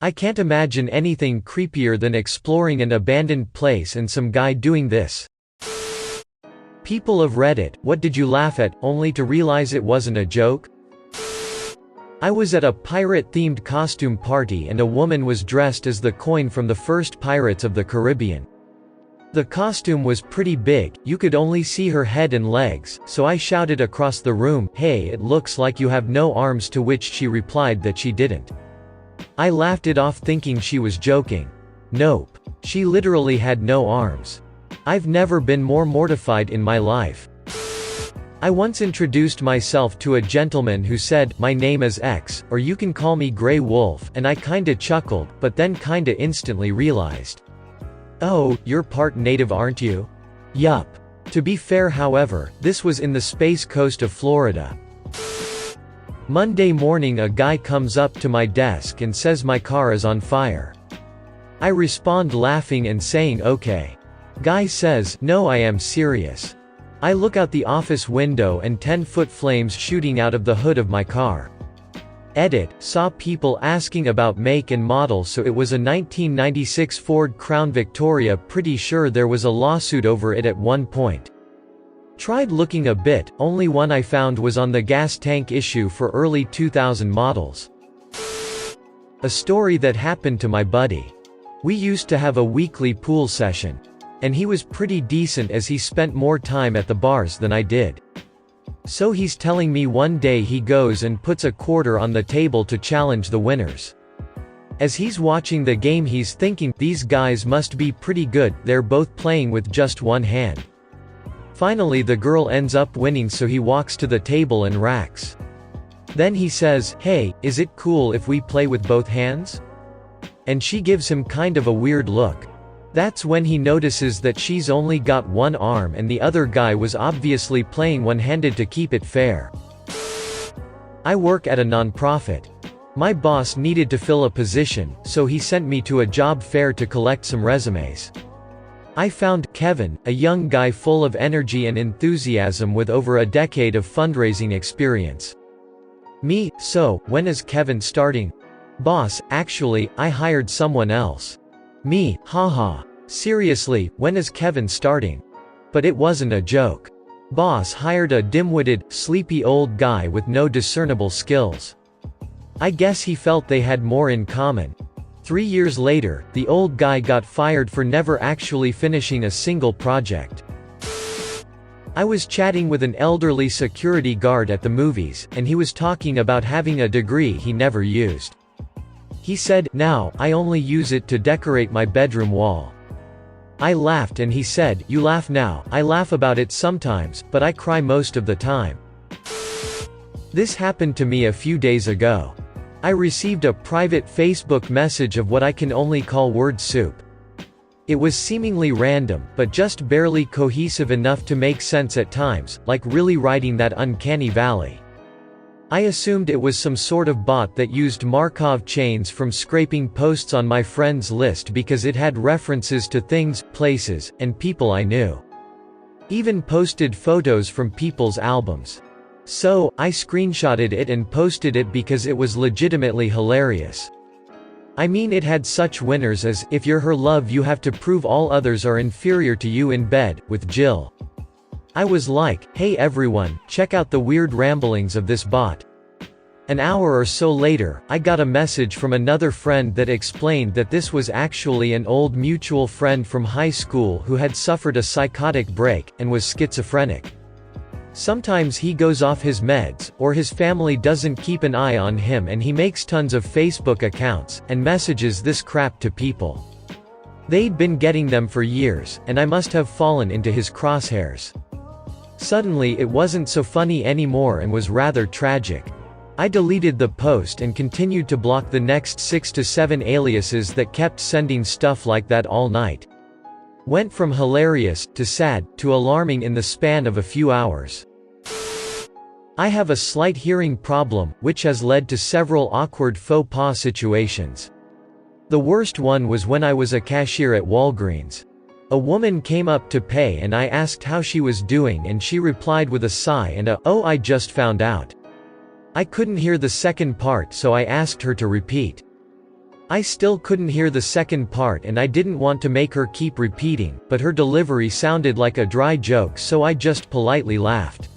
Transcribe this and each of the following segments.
I can't imagine anything creepier than exploring an abandoned place and some guy doing this. People of Reddit, what did you laugh at, only to realize it wasn't a joke? I was at a pirate-themed costume party and a woman was dressed as the coin from the first Pirates of the Caribbean. The costume was pretty big, you could only see her head and legs, so I shouted across the room, "Hey, it looks like you have no arms," to which she replied that she didn't. I laughed it off thinking she was joking. Nope. She literally had no arms. I've never been more mortified in my life. I once introduced myself to a gentleman who said, "My name is X, or you can call me Grey Wolf," and I kinda chuckled, but then kinda instantly realized. Oh, you're part native aren't you? Yup. To be fair however, this was in the Space Coast of Florida. Monday morning a guy comes up to my desk and says my car is on fire. I respond laughing and saying okay. Guy says, "No, I am serious." I look out the office window and 10-foot flames shooting out of the hood of my car. Edit, saw people asking about make and model, so it was a 1996 Ford Crown Victoria, pretty sure there was a lawsuit over it at one point. Tried looking a bit, only one I found was on the gas tank issue for early 2000 models. A story that happened to my buddy. We used to have a weekly pool session. And he was pretty decent as he spent more time at the bars than I did. So he's telling me one day he goes and puts a quarter on the table to challenge the winners. As he's watching the game he's thinking, these guys must be pretty good, they're both playing with just one hand. Finally the girl ends up winning, so he walks to the table and racks. Then he says, "Hey, is it cool if we play with both hands?" And she gives him kind of a weird look. That's when he notices that she's only got one arm and the other guy was obviously playing one-handed to keep it fair. I work at a nonprofit. My boss needed to fill a position, so he sent me to a job fair to collect some resumes. I found Kevin, a young guy full of energy and enthusiasm with over a decade of fundraising experience. Me, so, when is Kevin starting? Boss, actually, I hired someone else. Me, haha. Seriously, when is Kevin starting? But it wasn't a joke. Boss hired a dim-witted, sleepy old guy with no discernible skills. I guess he felt they had more in common. 3 years later, the old guy got fired for never actually finishing a single project. I was chatting with an elderly security guard at the movies, and he was talking about having a degree he never used. He said, "Now, I only use it to decorate my bedroom wall." I laughed and he said, "You laugh now, I laugh about it sometimes, but I cry most of the time." This happened to me a few days ago. I received a private Facebook message of what I can only call word soup. It was seemingly random, but just barely cohesive enough to make sense at times, like really riding that uncanny valley. I assumed it was some sort of bot that used Markov chains from scraping posts on my friends list because it had references to things, places, and people I knew. Even posted photos from people's albums. So, I screenshotted it and posted it because it was legitimately hilarious. I mean, it had such winners as, "If you're her love you have to prove all others are inferior to you in bed, with Jill." I was like, "Hey everyone, check out the weird ramblings of this bot." An hour or so later, I got a message from another friend that explained that this was actually an old mutual friend from high school who had suffered a psychotic break, and was schizophrenic. Sometimes he goes off his meds, or his family doesn't keep an eye on him and he makes tons of Facebook accounts, and messages this crap to people. They'd been getting them for years, and I must have fallen into his crosshairs. Suddenly it wasn't so funny anymore and was rather tragic. I deleted the post and continued to block the next 6 to 7 aliases that kept sending stuff like that all night. Went from hilarious, to sad, to alarming in the span of a few hours. I have a slight hearing problem, which has led to several awkward faux pas situations. The worst one was when I was a cashier at Walgreens. A woman came up to pay and I asked how she was doing and she replied with a sigh and a, "Oh, I just found out." I couldn't hear the second part so I asked her to repeat. I still couldn't hear the second part and I didn't want to make her keep repeating, but her delivery sounded like a dry joke, so I just politely laughed.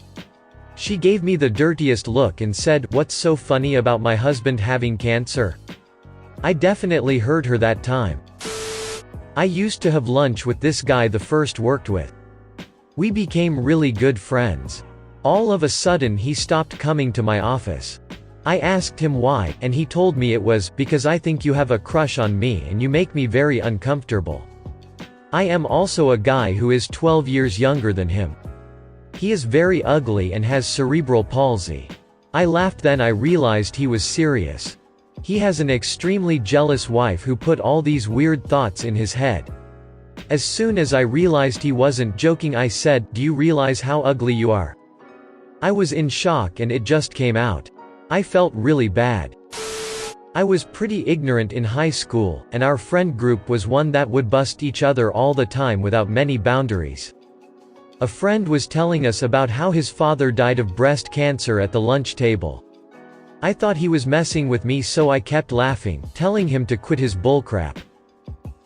She gave me the dirtiest look and said, "What's so funny about my husband having cancer?" I definitely heard her that time. I used to have lunch with this guy the first worked with. We became really good friends. All of a sudden he stopped coming to my office. I asked him why, and he told me it was, "Because I think you have a crush on me and you make me very uncomfortable." I am also a guy who is 12 years younger than him. He is very ugly and has cerebral palsy. I laughed, then I realized he was serious. He has an extremely jealous wife who put all these weird thoughts in his head. As soon as I realized he wasn't joking, I said, "Do you realize how ugly you are?" I was in shock and it just came out. I felt really bad. I was pretty ignorant in high school, and our friend group was one that would bust each other all the time without many boundaries. A friend was telling us about how his father died of breast cancer at the lunch table. I thought he was messing with me, so I kept laughing, telling him to quit his bullcrap.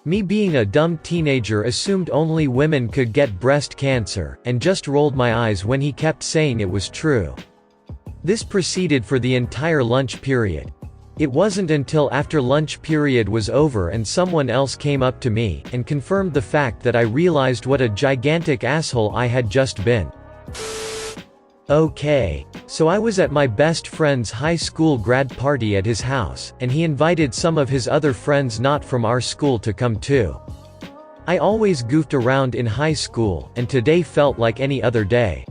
Me being a dumb teenager assumed only women could get breast cancer, and just rolled my eyes when he kept saying it was true. This proceeded for the entire lunch period. It wasn't until after lunch period was over and someone else came up to me, and confirmed the fact that I realized what a gigantic asshole I had just been. Okay. So I was at my best friend's high school grad party at his house, and he invited some of his other friends not from our school to come too. I always goofed around in high school, and today felt like any other day.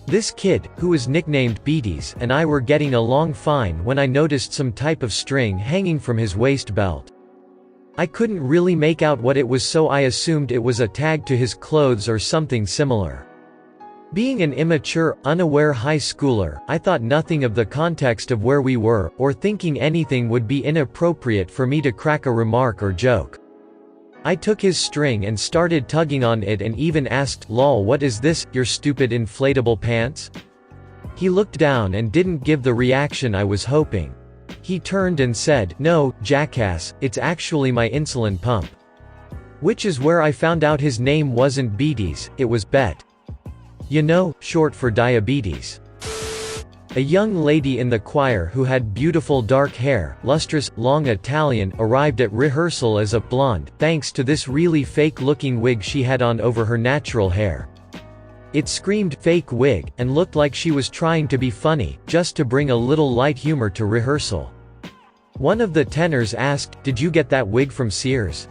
This kid, who was nicknamed Beaties, and I were getting along fine when I noticed some type of string hanging from his waist belt. I couldn't really make out what it was, so I assumed it was a tag to his clothes or something similar. Being an immature, unaware high schooler, I thought nothing of the context of where we were, or thinking anything would be inappropriate for me to crack a remark or joke. I took his string and started tugging on it and even asked, "Lol, what is this, your stupid inflatable pants?" He looked down and didn't give the reaction I was hoping. He turned and said, "No, jackass, it's actually my insulin pump." Which is where I found out his name wasn't Beaties, it was Bet. You know, short for diabetes. A young lady in the choir who had beautiful dark hair, lustrous, long Italian, arrived at rehearsal as a blonde, thanks to this really fake-looking wig she had on over her natural hair. It screamed fake wig, and looked like she was trying to be funny, just to bring a little light humor to rehearsal. One of the tenors asked, "Did you get that wig from Sears?"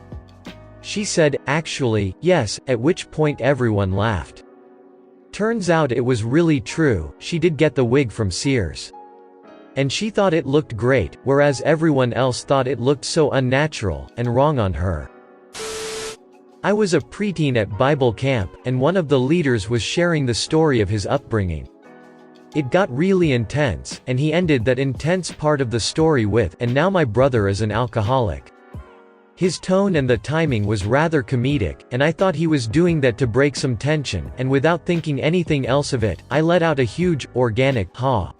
She said, "Actually, yes," at which point everyone laughed. Turns out it was really true, she did get the wig from Sears. And she thought it looked great, whereas everyone else thought it looked so unnatural, and wrong on her. I was a preteen at Bible camp, and one of the leaders was sharing the story of his upbringing. It got really intense, and he ended that intense part of the story with, "And now my brother is an alcoholic." His tone and the timing was rather comedic, and I thought he was doing that to break some tension, and without thinking anything else of it, I let out a huge, organic, "Ha."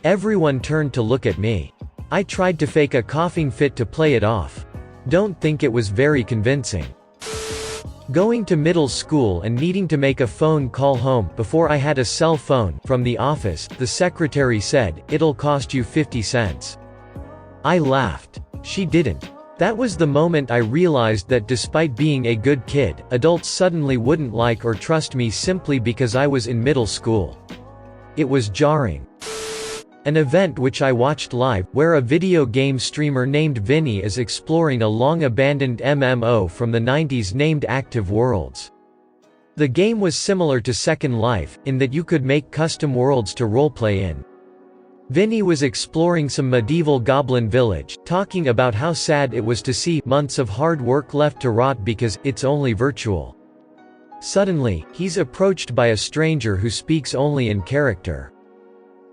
Everyone turned to look at me. I tried to fake a coughing fit to play it off. Don't think it was very convincing. Going to middle school and needing to make a phone call home, before I had a cell phone, from the office, the secretary said, "It'll cost you 50 cents. I laughed. She didn't. That was the moment I realized that despite being a good kid, adults suddenly wouldn't like or trust me simply because I was in middle school. It was jarring. An event which I watched live, where a video game streamer named Vinny is exploring a long-abandoned MMO from the 90s named Active Worlds. The game was similar to Second Life, in that you could make custom worlds to roleplay in. Vinny was exploring some medieval goblin village, talking about how sad it was to see months of hard work left to rot because it's only virtual. Suddenly, he's approached by a stranger who speaks only in character.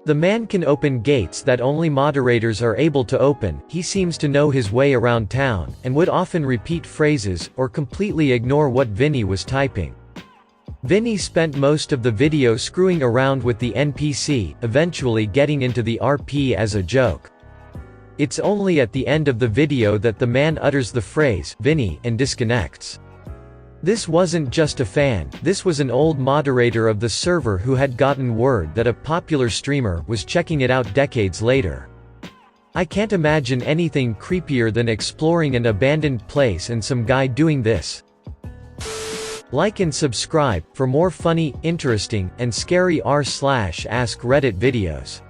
The man can open gates that only moderators are able to open, he seems to know his way around town, and would often repeat phrases, or completely ignore what Vinny was typing. Vinny spent most of the video screwing around with the NPC, eventually getting into the RP as a joke. It's only at the end of the video that the man utters the phrase, "Vinny," and disconnects. This wasn't just a fan, this was an old moderator of the server who had gotten word that a popular streamer was checking it out decades later. I can't imagine anything creepier than exploring an abandoned place and some guy doing this. Like and subscribe for more funny, interesting, and scary r/ask Reddit videos.